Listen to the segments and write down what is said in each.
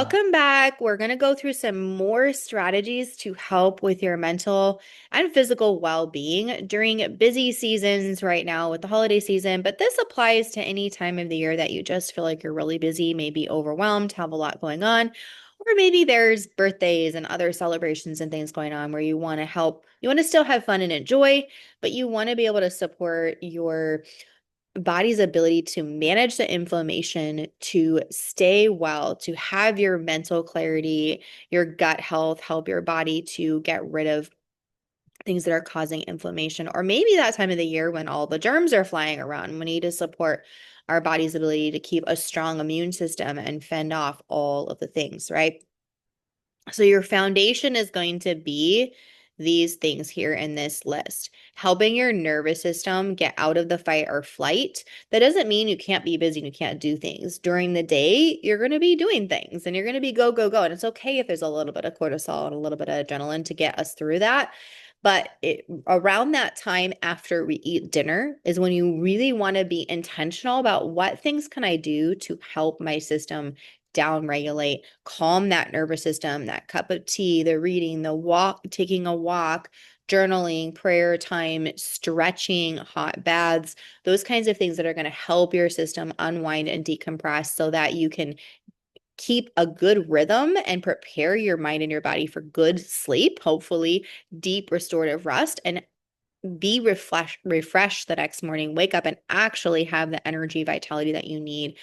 Welcome back. We're going to go through some more strategies to help with your mental and physical well-being during busy seasons right now with the holiday season. But this applies to any time of the year that you just feel like you're really busy, maybe overwhelmed, have a lot going on, or maybe there's birthdays and other celebrations and things going on where you want to help, you want to still have fun and enjoy, but you want to be able to support your body's ability to manage the inflammation, to stay well, to have your mental clarity, your gut health, help your body to get rid of things that are causing inflammation. Or maybe that time of the year when all the germs are flying around, we need to support our body's ability to keep a strong immune system and fend off all of the things, right? So your foundation is going to be these things here in this list, helping your nervous system get out of the fight or flight. That doesn't mean you can't be busy and you can't do things. During the day, you're going to be doing things and you're going to be go, go, go. And it's okay if there's a little bit of cortisol and a little bit of adrenaline to get us through that. But around that time after we eat dinner is when you really want to be intentional about what things can I do to help my system down regulate, calm that nervous system, that cup of tea, the reading, the walk, taking a walk, journaling, prayer time, stretching, hot baths, those kinds of things that are going to help your system unwind and decompress so that you can keep a good rhythm and prepare your mind and your body for good sleep, hopefully deep restorative rest, and be refreshed the next morning, wake up and actually have the energy, vitality that you need.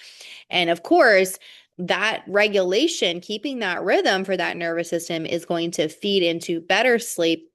And of course, that regulation, keeping that rhythm for that nervous system is going to feed into better sleep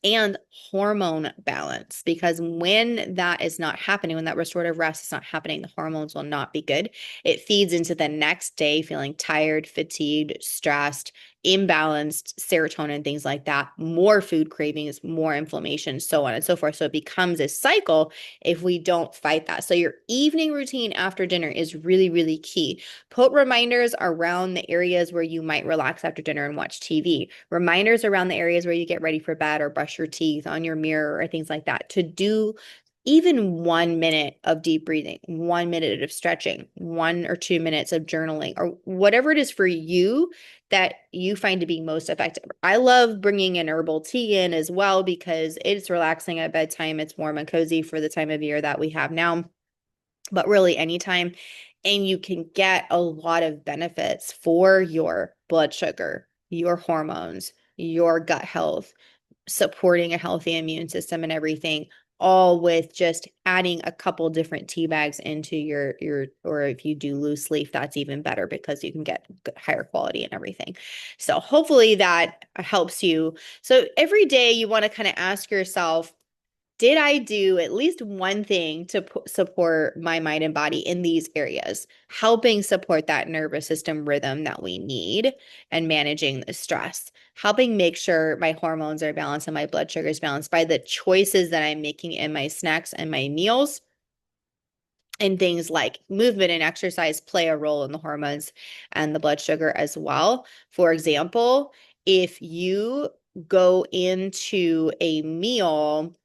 and hormone balance, because when that is not happening, when that restorative rest is not happening, the hormones will not be good. It feeds into the next day feeling tired, fatigued, stressed, imbalanced serotonin, things like that, more food cravings, more inflammation, so on and so forth. So it becomes a cycle if we don't fight that. So your evening routine after dinner is really, really key. Put reminders around the areas where you might relax after dinner and watch TV. Reminders around the areas where you get ready for bed or brush your teeth, on your mirror or things like that, to do even 1 minute of deep breathing, 1 minute of stretching, 1 or 2 minutes of journaling, or whatever it is for you that you find to be most effective. I love bringing an herbal tea in as well because it's relaxing at bedtime. It's warm and cozy for the time of year that we have now, but really anytime. And you can get a lot of benefits for your blood sugar, your hormones, your gut health, supporting a healthy immune system and everything, all with just adding a couple different tea bags into your, or if you do loose leaf, that's even better because you can get higher quality and everything. So hopefully that helps you. So every day you want to kind of ask yourself, did I do at least one thing to support my mind and body in these areas, helping support that nervous system rhythm that we need and managing the stress, helping make sure my hormones are balanced and my blood sugar is balanced by the choices that I'm making in my snacks and my meals. And things like movement and exercise play a role in the hormones and the blood sugar as well. For example, if you go into a meal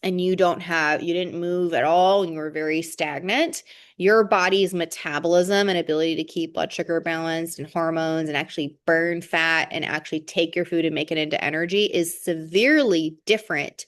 and you didn't move at all and you were very stagnant, your body's metabolism and ability to keep blood sugar balanced and hormones and actually burn fat and actually take your food and make it into energy is severely different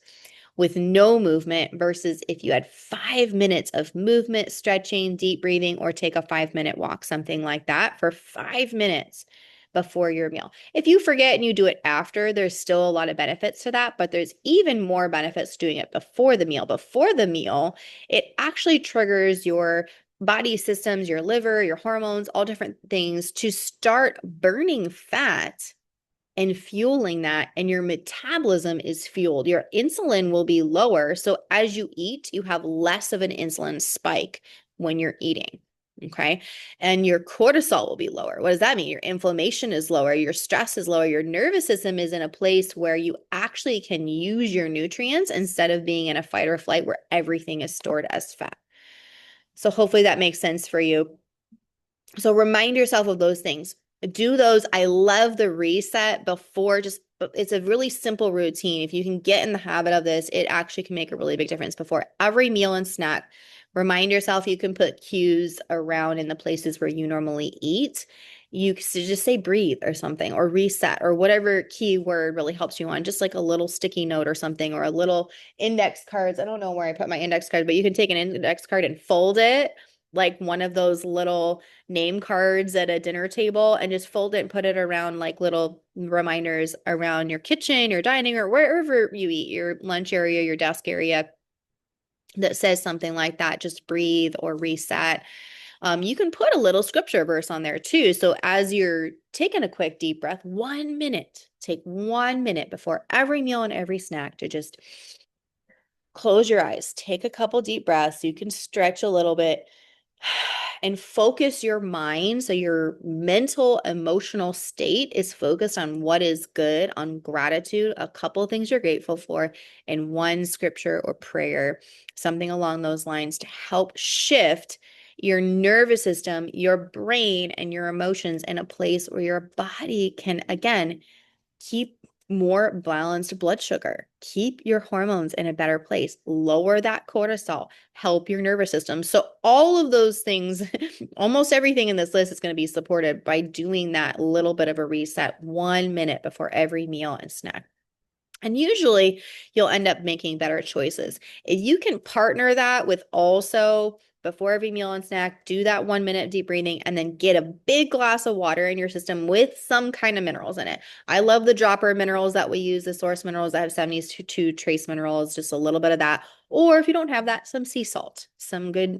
with no movement versus if you had 5 minutes of movement, stretching, deep breathing, or take a 5 minute walk, something like that for 5 minutes before your meal. If you forget and you do it after, there's still a lot of benefits to that, but there's even more benefits doing it before the meal. Before the meal, it actually triggers your body systems, your liver, your hormones, all different things to start burning fat and fueling that, and your metabolism is fueled. Your insulin will be lower. So as you eat, you have less of an insulin spike when you're eating. Okay. And your cortisol will be lower. What does that mean? Your inflammation is lower, your stress is lower, your nervous system is in a place where you actually can use your nutrients instead of being in a fight or flight where everything is stored as fat. So hopefully that makes sense for you. So remind yourself of those things. Do those. I love the reset before, it's a really simple routine. If you can get in the habit of this, it actually can make a really big difference before every meal and snack. Remind yourself you can put cues around in the places where you normally eat. You could just say breathe or something, or reset, or whatever keyword really helps you on, just like a little sticky note or something, or a little index cards. I don't know where I put my index card, but you can take an index card and fold it like one of those little name cards at a dinner table, and just fold it and put it around like little reminders around your kitchen, your dining, or wherever you eat, your lunch area, your desk area, that says something like that, just breathe or reset. You can put a little scripture verse on there too. So as you're taking a quick deep breath, 1 minute, take 1 minute before every meal and every snack to just close your eyes, take a couple deep breaths. You can stretch a little bit and focus your mind. So your mental, emotional state is focused on what is good, on gratitude, a couple of things you're grateful for, and one scripture or prayer, something along those lines to help shift your nervous system, your brain, and your emotions in a place where your body can, again, keep more balanced blood sugar, keep your hormones in a better place, lower that cortisol, help your nervous system. So all of those things, almost everything in this list is going to be supported by doing that little bit of a reset 1 minute before every meal and snack. And usually you'll end up making better choices. If you can partner that with also before every meal and snack, do that 1 minute deep breathing, and then get a big glass of water in your system with some kind of minerals in it. I love the dropper minerals that we use, the source minerals that have 72 trace minerals, just a little bit of that. Or if you don't have that, some sea salt, some good,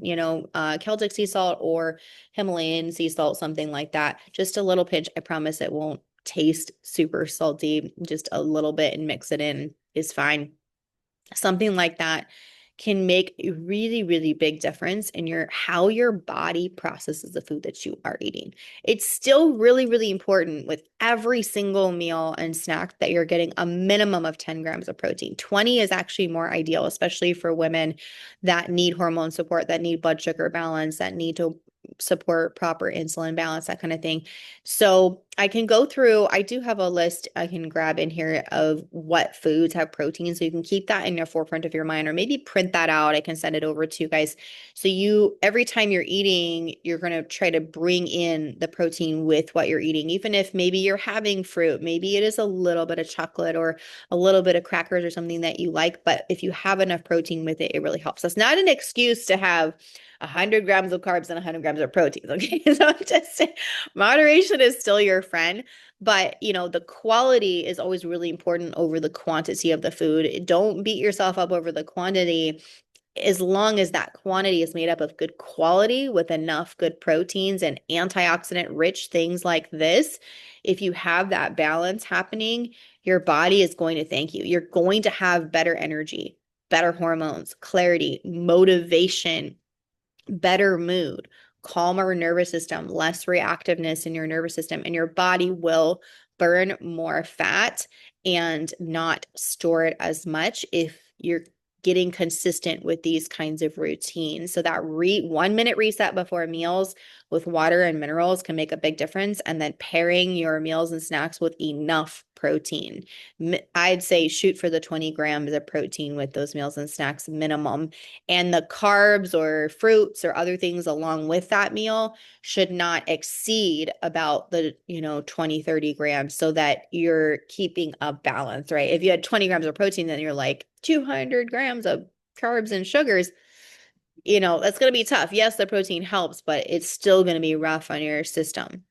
Celtic sea salt or Himalayan sea salt, something like that. Just a little pinch. I promise it won't taste super salty. Just a little bit and mix it in is fine. Something like that can make a really, really big difference in how your body processes the food that you are eating. It's still really, really important with every single meal and snack that you're getting a minimum of 10 grams of protein. 20 is actually more ideal, especially for women that need hormone support, that need blood sugar balance, that need to support proper insulin balance, that kind of thing. So I can go through, I do have a list I can grab in here of what foods have protein. So you can keep that in the forefront of your mind, or maybe print that out. I can send it over to you guys. So every time you're eating, you're going to try to bring in the protein with what you're eating. Even if maybe you're having fruit, maybe it is a little bit of chocolate or a little bit of crackers or something that you like. But if you have enough protein with it, it really helps. That's not an excuse to have 100 grams of carbs and 100 grams of protein. Okay. So just moderation is still your friend, but the quality is always really important over the quantity of the food. Don't beat yourself up over the quantity, as long as that quantity is made up of good quality with enough good proteins and antioxidant rich things like this. If you have that balance happening, your body is going to thank you. You're going to have better energy, better hormones, clarity, motivation, better mood, calmer nervous system, less reactiveness in your nervous system, and your body will burn more fat and not store it as much if you're getting consistent with these kinds of routines. So that 1 minute reset before meals with water and minerals can make a big difference. And then pairing your meals and snacks with enough protein. I'd say shoot for the 20 grams of protein with those meals and snacks minimum. And the carbs or fruits or other things along with that meal should not exceed about the 20, 30 grams, so that you're keeping a balance, right? If you had 20 grams of protein, then you're like 200 grams of carbs and sugars, that's going to be tough. Yes, the protein helps, but it's still going to be rough on your system.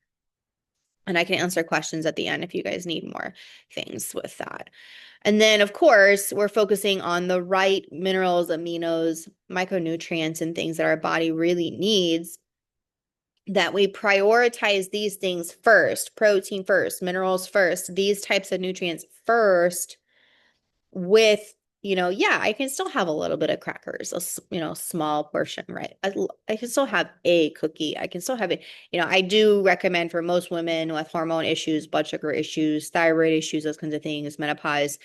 And I can answer questions at the end if you guys need more things with that. And then, of course, we're focusing on the right minerals, aminos, micronutrients, and things that our body really needs, that we prioritize these things first, protein first, minerals first, these types of nutrients first, with, I can still have a little bit of crackers, small portion, right? I can still have a cookie. I can still have it. I do recommend for most women with hormone issues, blood sugar issues, thyroid issues, those kinds of things, menopause,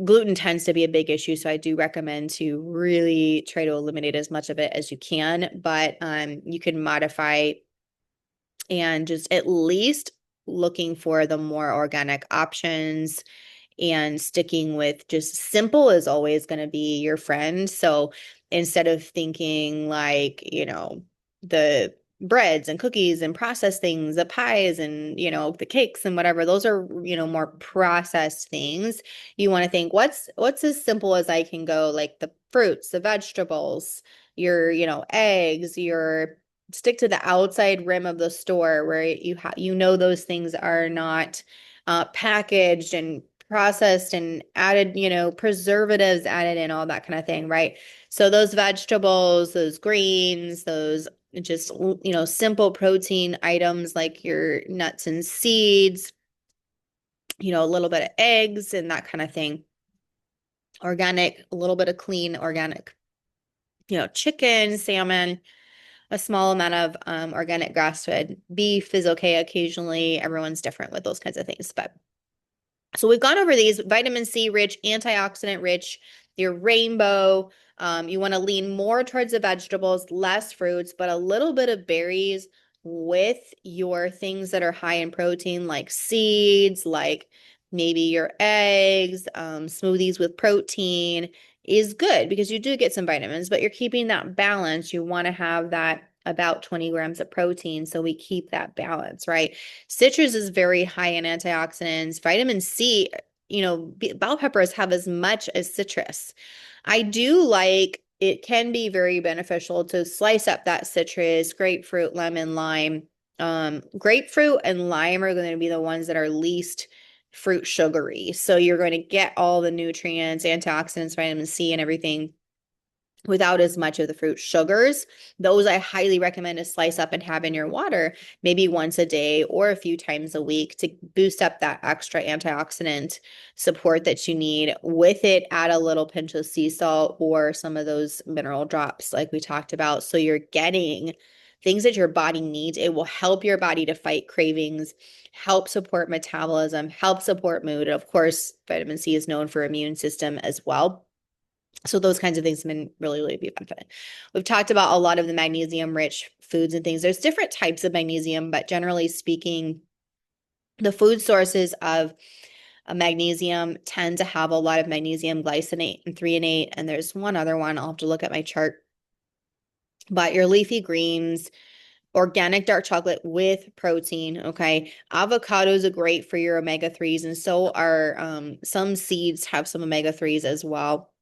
gluten tends to be a big issue. So I do recommend to really try to eliminate as much of it as you can, but you can modify and just at least looking for the more organic options, and sticking with just simple is always going to be your friend. So instead of thinking like, the breads and cookies and processed things, the pies and, the cakes and whatever. Those are, more processed things. You want to think what's as simple as I can go, like the fruits, the vegetables, your, eggs, your stick to the outside rim of the store where those things are not packaged and processed and added, preservatives added in, all that kind of thing, right? So those vegetables, those greens, those just, simple protein items like your nuts and seeds, a little bit of eggs and that kind of thing. Organic, a little bit of clean organic, chicken, salmon, a small amount of organic grass-fed beef is okay occasionally. Everyone's different with those kinds of things, but so we've gone over these: vitamin C rich, antioxidant rich, your rainbow. You want to lean more towards the vegetables, less fruits, but a little bit of berries with your things that are high in protein, like seeds, like maybe your eggs, smoothies with protein is good because you do get some vitamins, but you're keeping that balance. You want to have that about 20 grams of protein. So we keep that balance, right? Citrus is very high in antioxidants. Vitamin C, bell peppers have as much as citrus. I do like, it can be very beneficial to slice up that citrus, grapefruit, lemon, lime. Grapefruit and lime are going to be the ones that are least fruit sugary. So you're going to get all the nutrients, antioxidants, vitamin C, and everything without as much of the fruit sugars. Those I highly recommend to slice up and have in your water, maybe once a day or a few times a week to boost up that extra antioxidant support that you need. With it, add a little pinch of sea salt or some of those mineral drops like we talked about. So you're getting things that your body needs. It will help your body to fight cravings, help support metabolism, help support mood. Of course, vitamin C is known for immune system as well. So those kinds of things have been really, really be benefit. We've talked about a lot of the magnesium rich foods and things. There's different types of magnesium, but generally speaking, the food sources of magnesium tend to have a lot of magnesium glycinate and threonate. And there's one other one. I'll have to look at my chart. But your leafy greens, organic dark chocolate with protein. Okay. Avocados are great for your omega-3s. And so are some seeds have some omega-3s as well.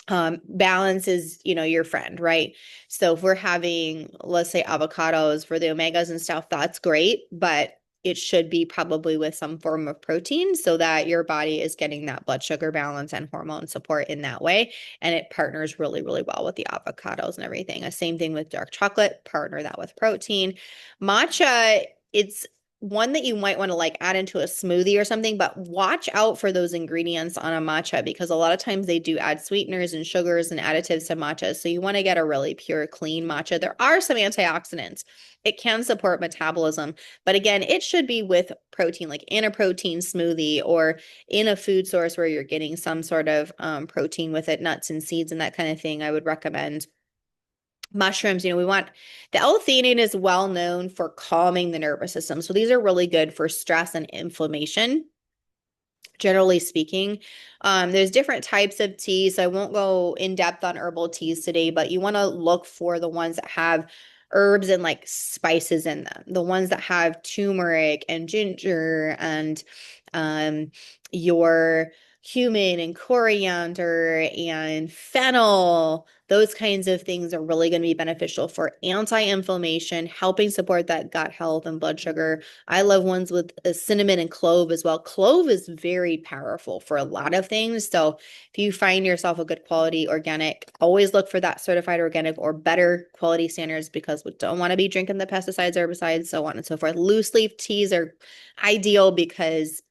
Balance is, your friend, right? So if we're having, let's say, avocados for the omegas and stuff, that's great, but it should be probably with some form of protein so that your body is getting that blood sugar balance and hormone support in that way. And it partners really, really well with the avocados and everything. The same thing with dark chocolate, partner that with protein. Matcha, it's one that you might want to like add into a smoothie or something, but watch out for those ingredients on a matcha because a lot of times they do add sweeteners and sugars and additives to matcha. So you want to get a really pure, clean matcha. There are some antioxidants. It can support metabolism, but again, it should be with protein, like in a protein smoothie or in a food source where you're getting some sort of protein with it, nuts and seeds and that kind of thing. I would recommend mushrooms. We want the L-theanine is well known for calming the nervous system. So these are really good for stress and inflammation, generally speaking. There's different types of teas. So I won't go in depth on herbal teas today, but you want to look for the ones that have herbs and like spices in them. The ones that have turmeric and ginger and your cumin and coriander and fennel. Those kinds of things are really going to be beneficial for anti-inflammation, helping support that gut health and blood sugar. I love ones with cinnamon and clove as well. Clove is very powerful for a lot of things. So if you find yourself a good quality organic, always look for that certified organic or better quality standards because we don't want to be drinking the pesticides, herbicides, so on and so forth. Loose leaf teas are ideal because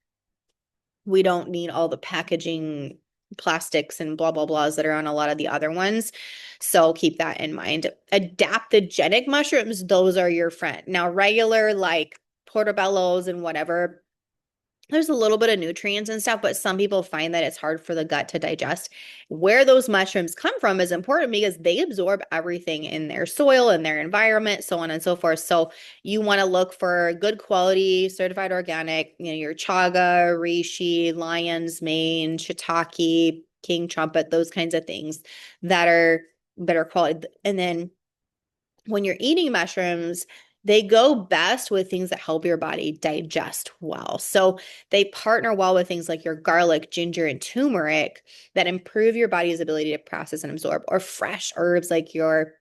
we don't need all the packaging plastics and blah, blah, blahs that are on a lot of the other ones. So keep that in mind. Adaptogenic mushrooms, those are your friend. Now, regular like portobellos and whatever, there's a little bit of nutrients and stuff, but some people find that it's hard for the gut to digest. Where those mushrooms come from is important because they absorb everything in their soil and their environment, so on and so forth. So you want to look for good quality, certified organic, your chaga, reishi, lion's mane, shiitake, king trumpet, those kinds of things that are better quality. And then when you're eating mushrooms, they go best with things that help your body digest well. So they partner well with things like your garlic, ginger, and turmeric that improve your body's ability to process and absorb, or fresh herbs like your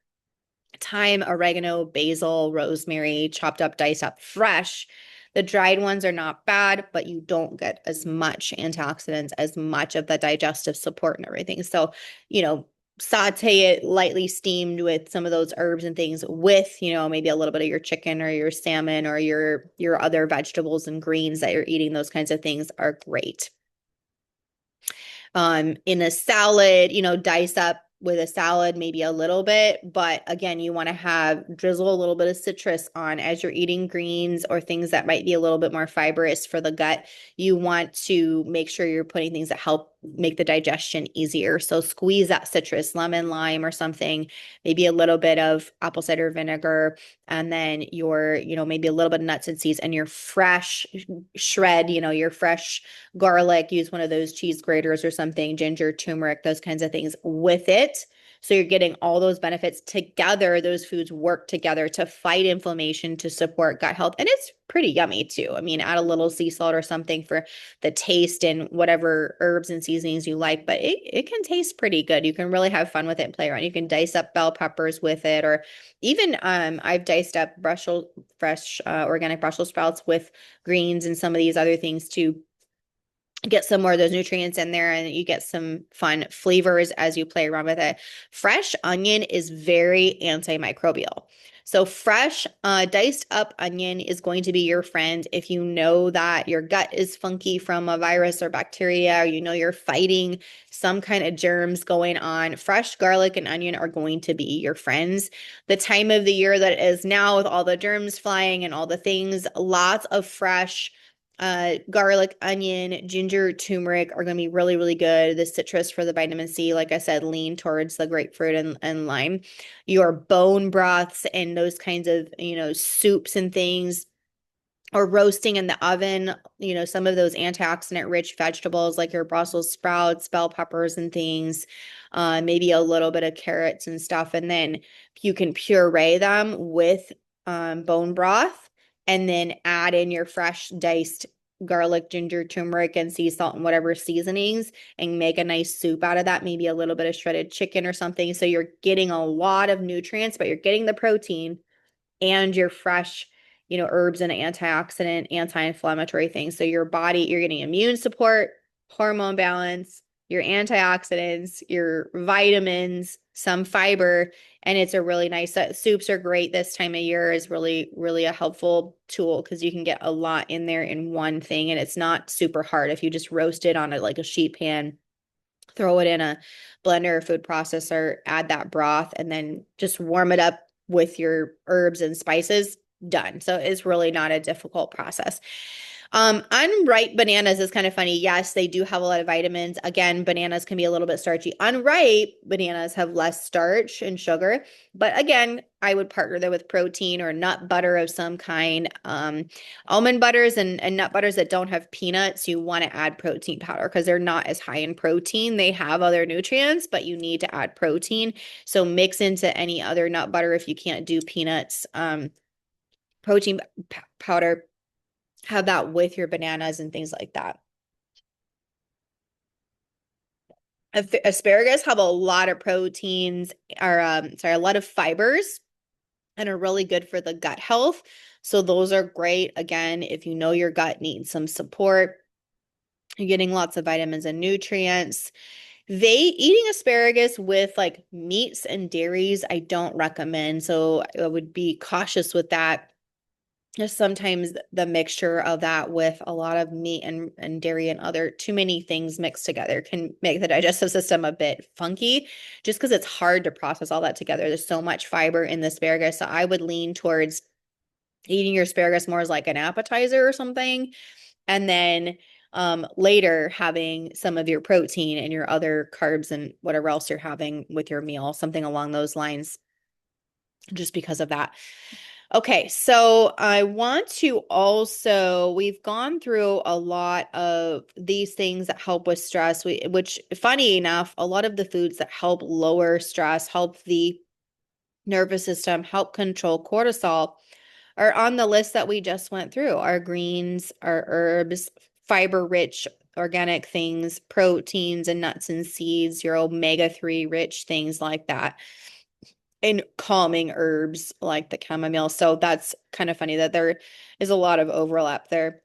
thyme, oregano, basil, rosemary, chopped up, diced up, fresh. The dried ones are not bad, but you don't get as much antioxidants, as much of the digestive support and everything. So, saute it lightly steamed with some of those herbs and things with, maybe a little bit of your chicken or your salmon or your other vegetables and greens that you're eating. Those kinds of things are great. In a salad, dice up with a salad, maybe a little bit, but again, you want to drizzle a little bit of citrus on as you're eating greens or things that might be a little bit more fibrous for the gut. You want to make sure you're putting things that help make the digestion easier. So squeeze that citrus, lemon, lime, or something, maybe a little bit of apple cider vinegar, and then maybe a little bit of nuts and seeds and your fresh shred, your fresh garlic, use one of those cheese graters or something, ginger, turmeric, those kinds of things with it. So you're getting all those benefits together. Those foods work together to fight inflammation, to support gut health. And it's pretty yummy too. I mean, add a little sea salt or something for the taste and whatever herbs and seasonings you like, but it can taste pretty good. You can really have fun with it and play around. You can dice up bell peppers with it, or even I've diced up fresh organic Brussels sprouts with greens and some of these other things to get some more of those nutrients in there, and you get some fun flavors as you play around with it. Fresh onion is very antimicrobial. So fresh diced up onion is going to be your friend if you know that your gut is funky from a virus or bacteria, or you're fighting some kind of germs going on. Fresh garlic and onion are going to be your friends. The time of the year that it is now, with all the germs flying and all the things, lots of fresh garlic, onion, ginger, turmeric are going to be really, really good. The citrus for the vitamin C, like I said, lean towards the grapefruit and lime. Your bone broths and those kinds of, soups and things, or roasting in the oven, some of those antioxidant rich vegetables like your Brussels sprouts, bell peppers and things, maybe a little bit of carrots and stuff. And then you can puree them with bone broth, and then add in your fresh diced garlic, ginger, turmeric, and sea salt and whatever seasonings, and make a nice soup out of that, maybe a little bit of shredded chicken or something. So you're getting a lot of nutrients, but you're getting the protein and your fresh, herbs and antioxidant, anti-inflammatory things. So your body, you're getting immune support, hormone balance, your antioxidants, your vitamins, some fiber, and it's a really nice, soups are great this time of year, is really, really a helpful tool because you can get a lot in there in one thing, and it's not super hard. If you just roast it on like a sheet pan, throw it in a blender or food processor, add that broth, and then just warm it up with your herbs and spices, done. So it's really not a difficult process. Unripe bananas is kind of funny. Yes, they do have a lot of vitamins. Again, bananas can be a little bit starchy. Unripe bananas have less starch and sugar, but again, I would partner them with protein or nut butter of some kind. Almond butters and nut butters that don't have peanuts, you want to add protein powder because they're not as high in protein. They have other nutrients, but you need to add protein. So mix into any other nut butter if you can't do peanuts. Protein powder, have that with your bananas and things like that. Asparagus have a lot of proteins, or a lot of fibers, and are really good for the gut health. So those are great. Again, if you know your gut needs some support, you're getting lots of vitamins and nutrients. Eating asparagus with like meats and dairies, I don't recommend. So I would be cautious with that. Just sometimes the mixture of that with a lot of meat and dairy and other too many things mixed together can make the digestive system a bit funky, just because it's hard to process all that together. There's so much fiber in the asparagus. So I would lean towards eating your asparagus more as like an appetizer or something. And then later having some of your protein and your other carbs and whatever else you're having with your meal, something along those lines, just because of that. Okay, so I want to also, we've gone through a lot of these things that help with stress, which funny enough, a lot of the foods that help lower stress, help the nervous system, help control cortisol are on the list that we just went through. Our greens, our herbs, fiber-rich organic things, proteins and nuts and seeds, your omega-3 rich things like that, and calming herbs like the chamomile. So that's kind of funny that there is a lot of overlap there.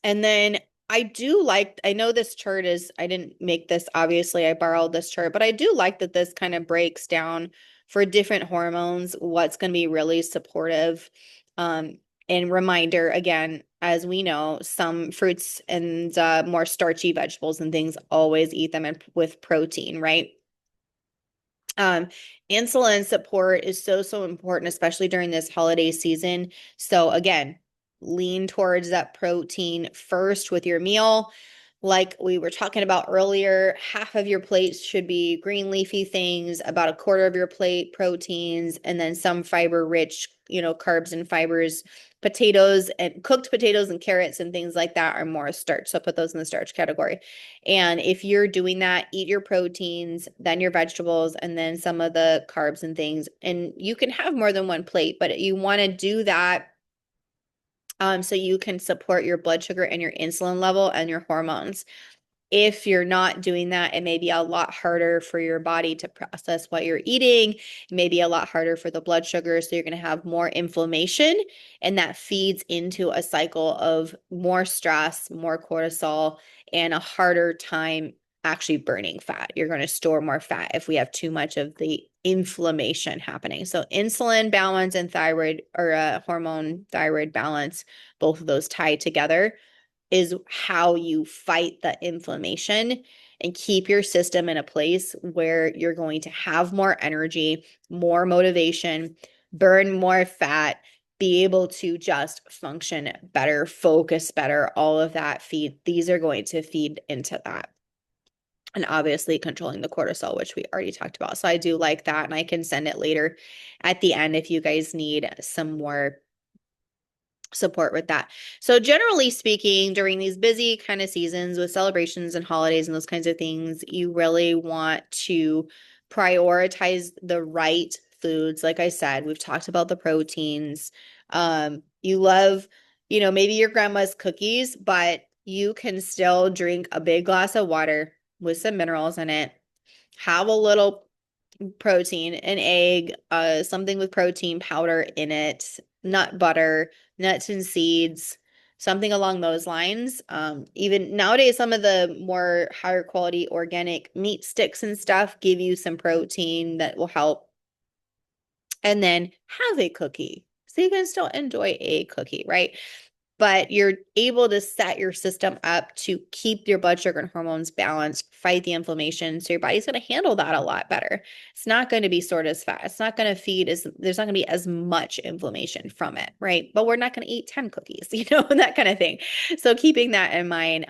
And then I do like, I know this chart is, I didn't make this, obviously, I borrowed this chart, but I do like that this kind of breaks down for different hormones what's going to be really supportive. Um, and reminder again, as we know, some fruits and more starchy vegetables and things always eat them with protein, right? Um, Insulin support is so important, especially during this holiday season. So again, lean towards that protein first with your meal. Like we were talking about earlier, half of your plate should be green leafy things, about a quarter of your plate proteins, and then some fiber rich, carbs and fibers. Potatoes and cooked potatoes and carrots and things like that are more starch. So put those in the starch category. And if you're doing that, eat your proteins, then your vegetables, and then some of the carbs and things. And you can have more than one plate, but you want to do that so you can support your blood sugar and your insulin level and your hormones. If you're not doing that, it may be a lot harder for your body to process what you're eating. It may be a lot harder for the blood sugar. So you're going to have more inflammation, and that feeds into a cycle of more stress, more cortisol, and a harder time actually burning fat. You're going to store more fat if we have too much of the inflammation happening. So insulin balance and thyroid or hormone thyroid balance, both of those tie together is how you fight the inflammation and keep your system in a place where you're going to have more energy, more motivation, burn more fat, be able to just function better, focus better, all of that these are going to feed into that. And obviously controlling the cortisol, which we already talked about. So I do like that, and I can send it later at the end if you guys need some more support with that. So generally speaking, during these busy kind of seasons with celebrations and holidays and those kinds of things, you really want to prioritize the right foods. Like I said, we've talked about the proteins. You love, maybe your grandma's cookies, but you can still drink a big glass of water with some minerals in it. Have a little protein, an egg, something with protein powder in it, nut butter, nuts and seeds, something along those lines. Even nowadays, some of the more higher quality organic meat sticks and stuff give you some protein that will help. And then have a cookie. So you can still enjoy a cookie, right? But you're able to set your system up to keep your blood sugar and hormones balanced, fight the inflammation. So your body's going to handle that a lot better. It's not going to be stored as fat. It's not going to there's not going to be as much inflammation from it, right? But we're not going to eat 10 cookies, that kind of thing. So keeping that in mind.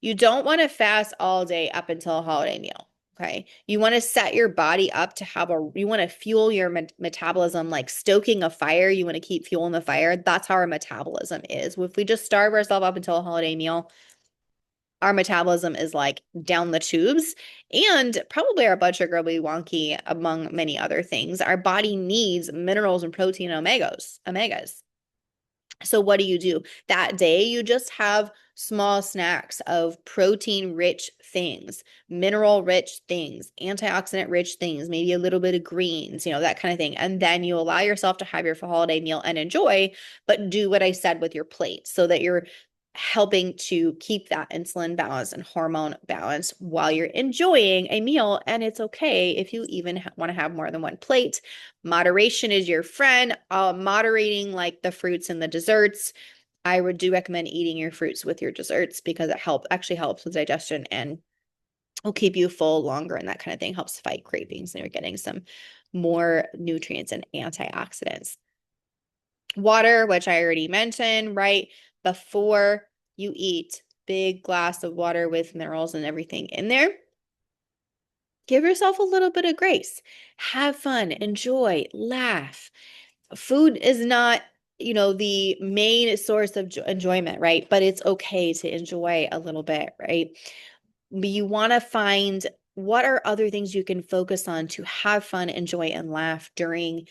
You don't want to fast all day up until a holiday meal. Okay. You want to set your body up to you want to fuel your metabolism, like stoking a fire. You want to keep fueling the fire. That's how our metabolism is. If we just starve ourselves up until a holiday meal, our metabolism is like down the tubes, and probably our blood sugar will be wonky among many other things. Our body needs minerals and protein and omegas. So what do? That day, you just have small snacks of protein-rich things, mineral-rich things, antioxidant-rich things, maybe a little bit of greens, that kind of thing. And then you allow yourself to have your holiday meal and enjoy, but do what I said with your plate so that you're helping to keep that insulin balance and hormone balance while you're enjoying a meal. And it's okay if you even want to have more than one plate. Moderation is your friend. Moderating like the fruits and the desserts. I would do recommend eating your fruits with your desserts because it actually helps with digestion and will keep you full longer, and that kind of thing helps fight cravings, and you're getting some more nutrients and antioxidants. Water, which I already mentioned, right? Before you eat, big glass of water with minerals and everything in there. Give yourself a little bit of grace. Have fun, enjoy, laugh. Food is not, the main source of enjoyment, right? But it's okay to enjoy a little bit, right? You want to find what are other things you can focus on to have fun, enjoy, and laugh during,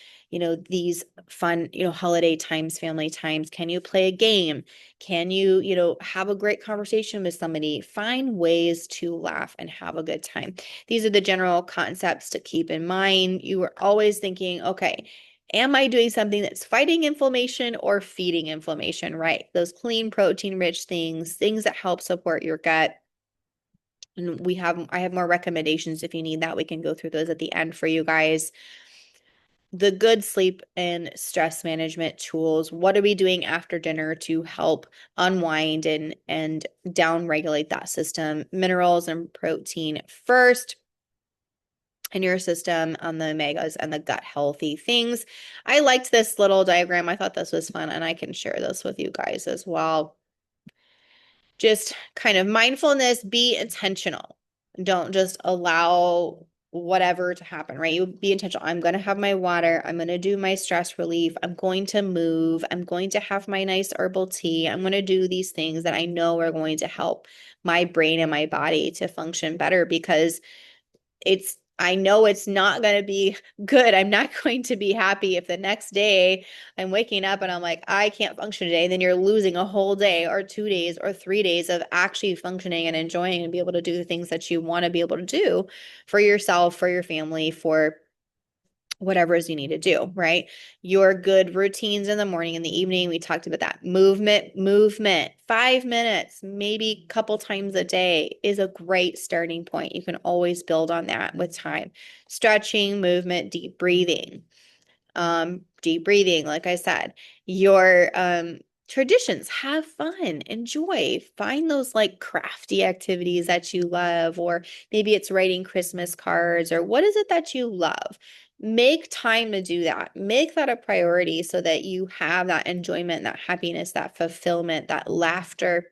these fun, holiday times, family times. Can you play a game? Can you, have a great conversation with somebody? Find ways to laugh and have a good time. These are the general concepts to keep in mind. You are always thinking, okay, am I doing something that's fighting inflammation or feeding inflammation, right? Those clean, protein rich things, things that help support your gut. And I have more recommendations if you need that. We can go through those at the end for you guys. The good sleep and stress management tools. What are we doing after dinner to help unwind and down regulate that system? Minerals and protein first in your system on the omegas and the gut healthy things. I liked this little diagram. I thought this was fun, and I can share this with you guys as well. Just kind of mindfulness, be intentional. Don't just allow whatever to happen, right? You be intentional. I'm going to have my water. I'm going to do my stress relief. I'm going to move. I'm going to have my nice herbal tea. I'm going to do these things that I know are going to help my brain and my body to function better because I know it's not going to be good. I'm not going to be happy if the next day I'm waking up and I'm like, I can't function today. And then you're losing a whole day or 2 days or 3 days of actually functioning and enjoying and be able to do the things that you want to be able to do for yourself, for your family, for whatever it is you need to do, right? Your good routines in the morning and the evening. We talked about that. Movement, 5 minutes, maybe a couple times a day is a great starting point. You can always build on that with time. Stretching, movement, deep breathing, like I said, your traditions, have fun, enjoy, find those like crafty activities that you love, or maybe it's writing Christmas cards, or what is it that you love? Make time to do that. Make that a priority so that you have that enjoyment, that happiness, that fulfillment, that laughter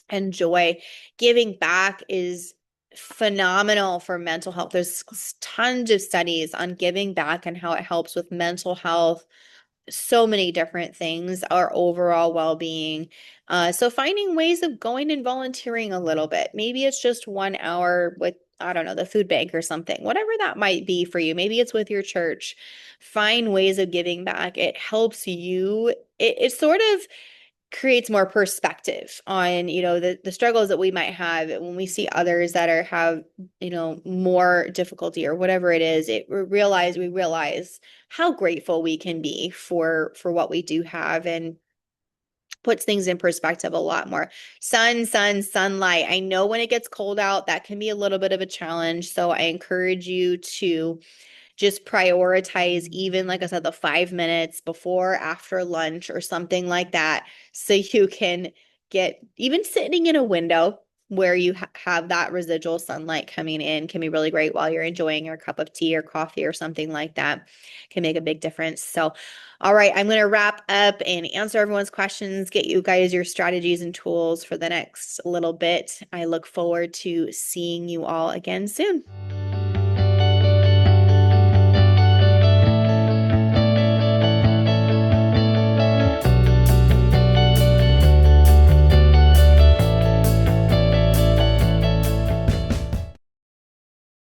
and joy. Giving back is phenomenal for mental health. There's tons of studies on giving back and how it helps with mental health, so many different things, our overall well-being. So finding ways of going and volunteering a little bit. Maybe it's just 1 hour with, I don't know, the food bank or something, whatever that might be for you. Maybe it's with your church. Find ways of giving back. It helps you. It sort of creates more perspective on, the struggles that we might have when we see others that have, more difficulty or whatever it is. We realize how grateful we can be for what we do have, and puts things in perspective a lot more. Sunlight. I know when it gets cold out, that can be a little bit of a challenge. So I encourage you to just prioritize, even like I said, the 5 minutes before, after lunch or something like that. So you can get, even sitting in a window where you have that residual sunlight coming in can be really great while you're enjoying your cup of tea or coffee or something like that. Can make a big difference. So, all right, I'm going to wrap up and answer everyone's questions, get you guys your strategies and tools for the next little bit. I look forward to seeing you all again soon.